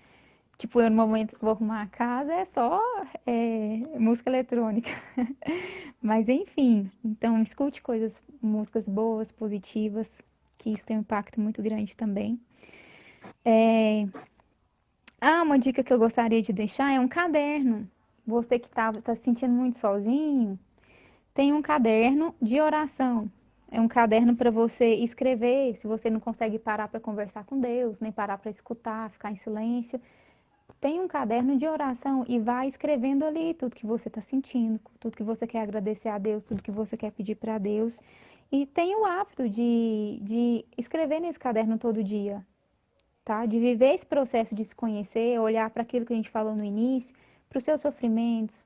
Tipo, eu no momento que vou arrumar a casa é só música eletrônica. Mas enfim, então escute músicas boas, positivas, que isso tem um impacto muito grande também. Uma dica que eu gostaria de deixar é um caderno. Você que tá se sentindo muito sozinho, tem um caderno de oração. É um caderno para você escrever, se você não consegue parar para conversar com Deus, nem parar para escutar, ficar em silêncio. Tem um caderno de oração e vai escrevendo ali tudo que você está sentindo, tudo que você quer agradecer a Deus, tudo que você quer pedir para Deus. E tem o hábito de escrever nesse caderno todo dia, tá? De viver esse processo de se conhecer, olhar para aquilo que a gente falou no início, para os seus sofrimentos,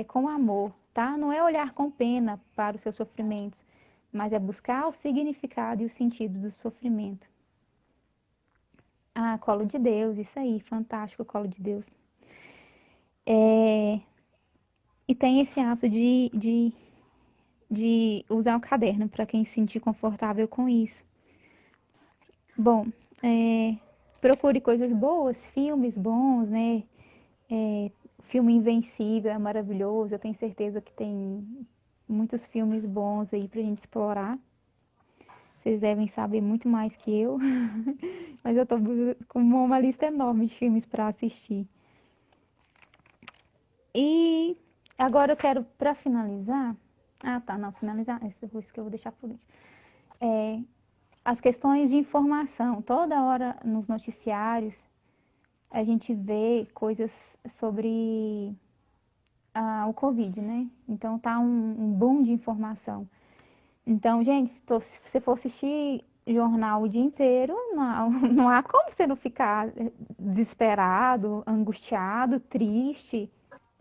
com amor, tá? Não é olhar com pena para os seus sofrimentos, mas é buscar o significado e o sentido do sofrimento. Ah, colo de Deus, isso aí, fantástico, colo de Deus. E tem esse hábito de usar o caderno para quem se sentir confortável com isso. Bom, procure coisas boas, filmes bons, né? O filme Invencível é maravilhoso, eu tenho certeza que tem muitos filmes bons aí pra gente explorar. Vocês devem saber muito mais que eu, mas eu tô com uma lista enorme de filmes para assistir. E agora eu quero, para finalizar, não, finalizar, isso que eu vou deixar por último. As questões de informação, toda hora nos noticiários a gente vê coisas sobre o Covid, né? Então tá um boom de informação. Então, gente, se você for assistir jornal o dia inteiro, não há como você não ficar desesperado, angustiado, triste.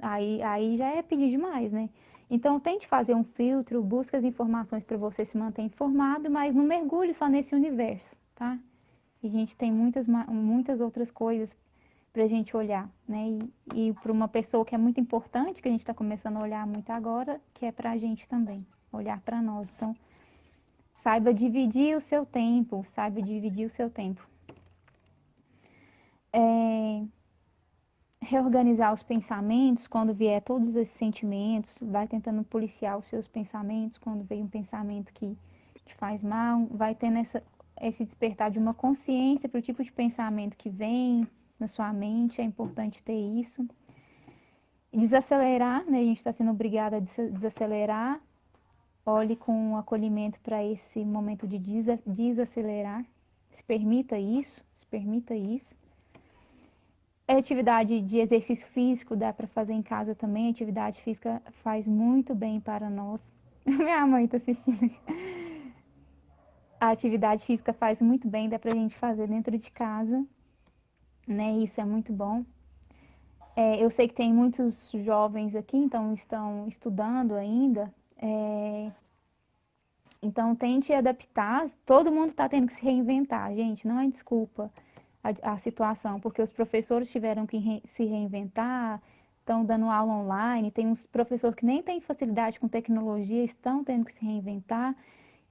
Aí já é pedir demais, né? Então, tente fazer um filtro, busque as informações para você se manter informado, mas não mergulhe só nesse universo, tá? E a gente tem muitas outras coisas para a gente olhar, né? E para uma pessoa que é muito importante, que a gente está começando a olhar muito agora, que é para a gente também, olhar para nós. Então, saiba dividir o seu tempo, saiba dividir o seu tempo. Reorganizar os pensamentos, quando vier todos esses sentimentos, vai tentando policiar os seus pensamentos, quando vem um pensamento que te faz mal, vai tendo esse despertar de uma consciência para o tipo de pensamento que vem na sua mente, é importante ter isso. Desacelerar, né? A gente está sendo obrigada a desacelerar. Olhe com acolhimento para esse momento de desacelerar. Se permita isso, se permita isso. A atividade de exercício físico dá para fazer em casa também. A atividade física faz muito bem para nós. Minha mãe está assistindo. A atividade física faz muito bem, dá para a gente fazer dentro de casa, né? Isso é muito bom. Eu sei que tem muitos jovens aqui, então estão estudando ainda. Então tente adaptar. Todo mundo está tendo que se reinventar, gente. Não é desculpa a situação, porque os professores tiveram que se reinventar, estão dando aula online. Tem uns professores que nem têm facilidade com tecnologia, estão tendo que se reinventar.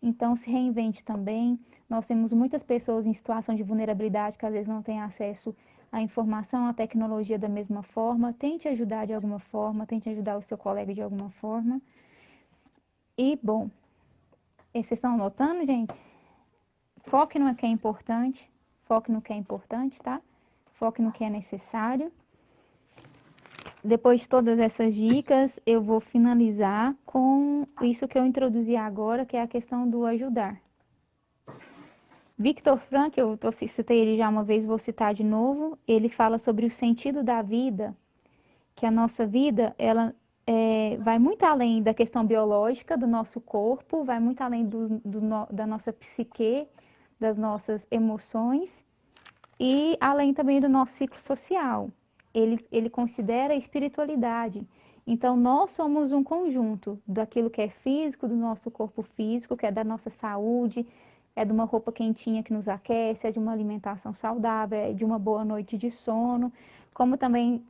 Então se reinvente também. Nós temos muitas pessoas em situação de vulnerabilidade que às vezes não têm acesso à informação, à tecnologia da mesma forma. Tente ajudar de alguma forma, tente ajudar o seu colega de alguma forma. E, bom, vocês estão anotando, gente? Foque no que é importante, foque no que é importante, tá? Foque no que é necessário. Depois de todas essas dicas, eu vou finalizar com isso que eu introduzi agora, que é a questão do ajudar. Viktor Frankl, eu citei ele já uma vez, vou citar de novo, ele fala sobre o sentido da vida, que a nossa vida, ela vai muito além da questão biológica do nosso corpo, vai muito além da nossa psique, das nossas emoções e além também do nosso ciclo social. Ele considera a espiritualidade. Então, nós somos um conjunto daquilo que é físico, do nosso corpo físico, que é da nossa saúde, é de uma roupa quentinha que nos aquece, é de uma alimentação saudável, é de uma boa noite de sono, como também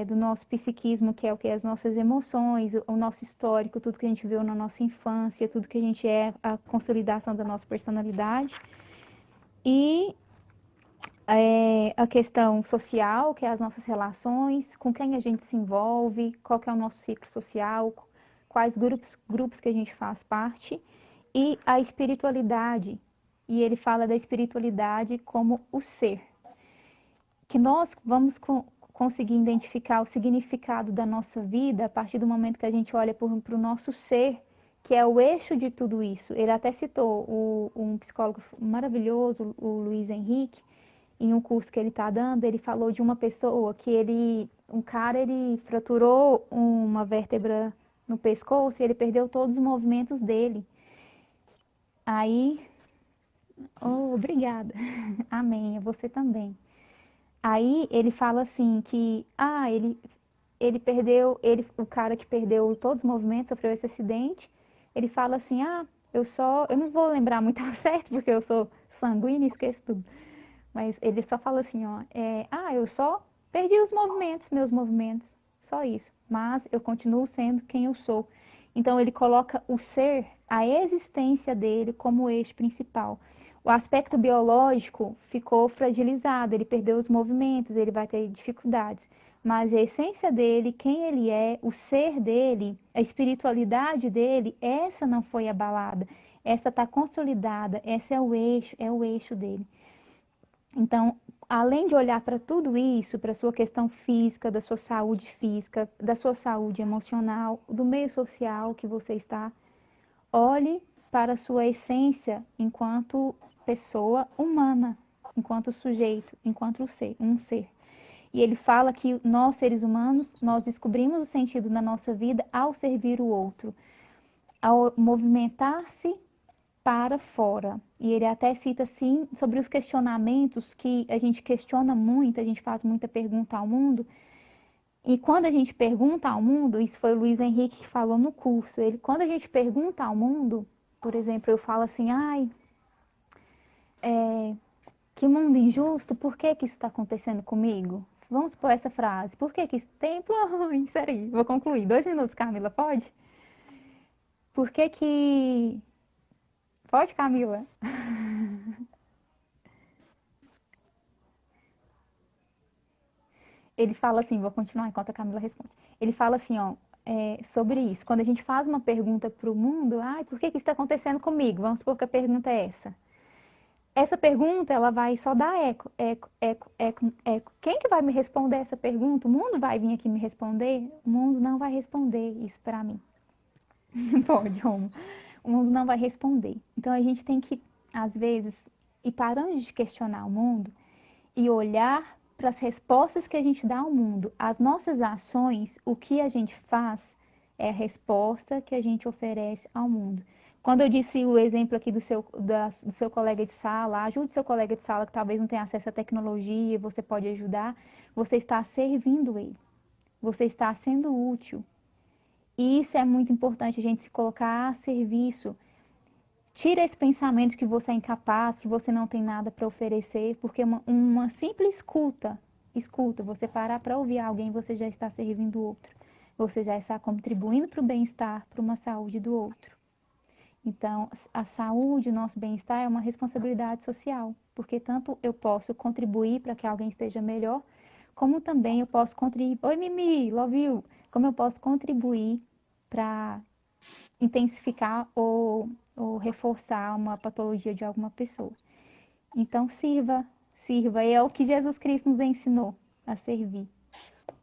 do nosso psiquismo, que é o que? As nossas emoções, o nosso histórico, tudo que a gente viu na nossa infância, tudo que a gente é, a consolidação da nossa personalidade. E a questão social, que é as nossas relações, com quem a gente se envolve, qual que é o nosso ciclo social, quais grupos que a gente faz parte, e a espiritualidade. E ele fala da espiritualidade como o ser. Que nós vamos conseguir identificar o significado da nossa vida a partir do momento que a gente olha para o nosso ser, que é o eixo de tudo isso. Ele até citou um psicólogo maravilhoso, o Luiz Henrique, em um curso que ele está dando, ele falou de uma pessoa que um cara, ele fraturou uma vértebra no pescoço e ele perdeu todos os movimentos dele. Aí, obrigada. Amém, você também. Aí ele fala assim que, ele perdeu, o cara que perdeu todos os movimentos, sofreu esse acidente, ele fala assim, eu não vou lembrar muito ao certo, porque eu sou sanguínea e esqueço tudo. Mas ele só fala assim, eu só perdi os movimentos, meus movimentos, só isso. Mas eu continuo sendo quem eu sou. Então ele coloca o ser, a existência dele como eixo principal. O aspecto biológico ficou fragilizado, ele perdeu os movimentos, ele vai ter dificuldades. Mas a essência dele, quem ele é, o ser dele, a espiritualidade dele, essa não foi abalada. Essa está consolidada, esse é o eixo dele. Então, além de olhar para tudo isso, para a sua questão física, da sua saúde emocional, do meio social que você está, olhe para a sua essência enquanto pessoa humana, enquanto sujeito, enquanto um ser. E ele fala que nós, seres humanos, nós descobrimos o sentido da nossa vida ao servir o outro, ao movimentar-se para fora. E ele até cita, assim, sobre os questionamentos que a gente questiona muito, a gente faz muita pergunta ao mundo. E quando a gente pergunta ao mundo, isso foi o Luiz Henrique que falou no curso, quando a gente pergunta ao mundo, por exemplo, eu falo assim, que mundo injusto, por que que isso está acontecendo comigo? Vamos por essa frase, por que que isso tem? Isso aí, vou concluir. 2 minutos, Camila, pode? Por que que... Pode, Camila? Ele fala assim, vou continuar enquanto a Camila responde. Ele fala assim, sobre isso. Quando a gente faz uma pergunta para o mundo, por que que isso está acontecendo comigo? Vamos supor que a pergunta é essa. Essa pergunta, ela vai só dar eco, eco, eco, eco, eco. Quem que vai me responder essa pergunta? O mundo vai vir aqui me responder? O mundo não vai responder isso para mim. Pode, Romo. O mundo não vai responder. Então, a gente tem que, às vezes, ir parando de questionar o mundo e olhar para as respostas que a gente dá ao mundo. As nossas ações, o que a gente faz, é a resposta que a gente oferece ao mundo. Quando eu disse o exemplo aqui do seu colega de sala, ajude seu colega de sala que talvez não tenha acesso à tecnologia, você pode ajudar, você está servindo ele. Você está sendo útil. E isso é muito importante, a gente se colocar a serviço. Tira esse pensamento que você é incapaz, que você não tem nada para oferecer, porque uma simples escuta, você parar para ouvir alguém, você já está servindo o outro. Você já está contribuindo para o bem-estar, para uma saúde do outro. Então, a saúde, o nosso bem-estar é uma responsabilidade social, porque tanto eu posso contribuir para que alguém esteja melhor, como também eu posso contribuir. Oi, Mimi, love you! Como eu posso contribuir para intensificar ou reforçar uma patologia de alguma pessoa. Então, sirva. E é o que Jesus Cristo nos ensinou a servir.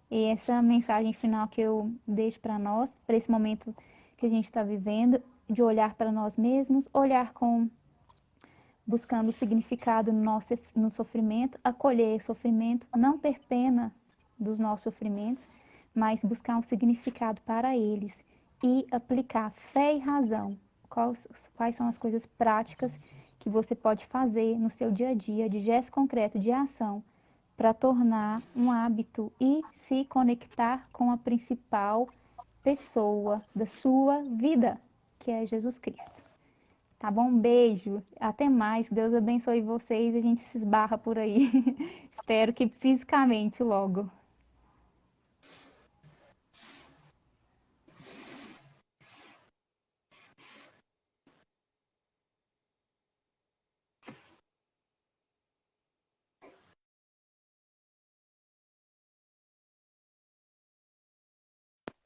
E essa é a mensagem final que eu deixo para nós, para esse momento que a gente está vivendo, de olhar para nós mesmos, buscando o significado no sofrimento, acolher o sofrimento, não ter pena dos nossos sofrimentos, mas buscar um significado para eles e aplicar fé e razão. Quais são as coisas práticas que você pode fazer no seu dia a dia, de gesto concreto, de ação, para tornar um hábito e se conectar com a principal pessoa da sua vida, que é Jesus Cristo. Tá bom? Um beijo. Até mais. Deus abençoe vocês. A gente se esbarra por aí. Espero que fisicamente logo.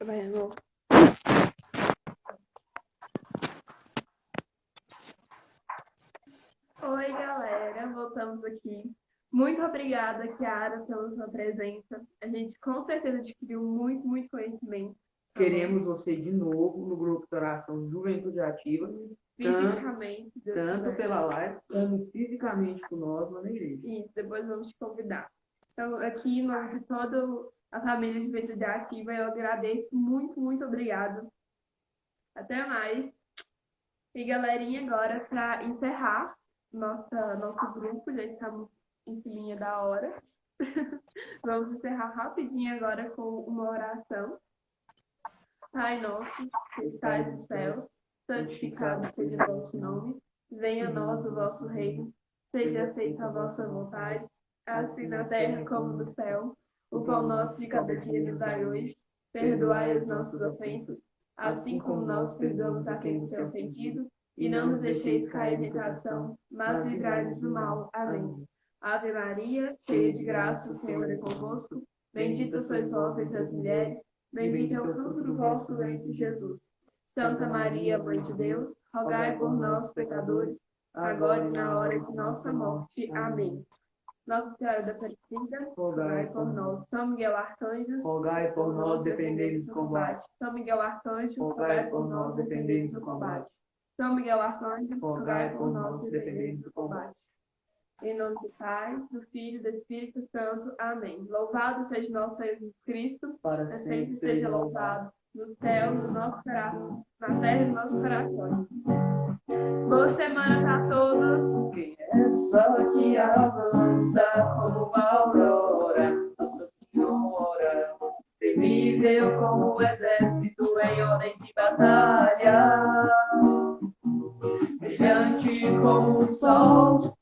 Vai, amor. Oi, galera, voltamos aqui. Muito obrigada, Kiara, pela sua presença. A gente com certeza adquiriu muito, muito conhecimento.
Queremos você de novo no grupo de oração Juventude Ativa,
Fisicamente, Deus
tanto
quiser.
pela live como fisicamente conosco na igreja.
Isso, depois vamos te convidar. Então, aqui, em nome de toda a família de Juventude Ativa, eu agradeço muito, muito obrigado. Até mais. E, galerinha, agora, para encerrar nosso grupo, já estamos em cima da hora. Vamos encerrar rapidinho agora com uma oração. Pai nosso, que estais nos céus, santificado seja o vosso nome. Venha a nós o vosso reino. Seja feita a vossa vontade, assim na terra como no céu. O pão nosso de cada dia nos dai hoje. Perdoai as nossas ofensas, assim como nós perdoamos a quem nos tem ofendido. E não nos deixeis cair em tentação, mas livrai-nos do mal. Amém. Ave Maria, cheia de graça, o Senhor é convosco. Bendita sois vós entre as mulheres, bendito é o fruto do vosso ventre, Jesus. Santa Maria, Mãe de Deus, rogai por nós, pecadores, agora e na hora de nossa morte. Amém. Nossa Senhora da Aparecida, rogai por nós. São Miguel Arcanjo,
Rogai por nós, defendei-nos do combate.
São Miguel Arcanjo,
Rogai por nós, defendei-nos do combate.
São Miguel Arcanjo,
Rogai por nós, defendei-nos do combate.
Em nome do Pai, do Filho e do Espírito Santo. Amém. Louvado seja nosso Senhor Jesus Cristo,
Para
sempre seja louvado, nos céus, no nosso coração, na terra dos nossos corações. Boa semana para todos.
Quem é essa que avança como a aurora? Nossa Senhora, temível como o exército em ordem de batalha, brilhante como o sol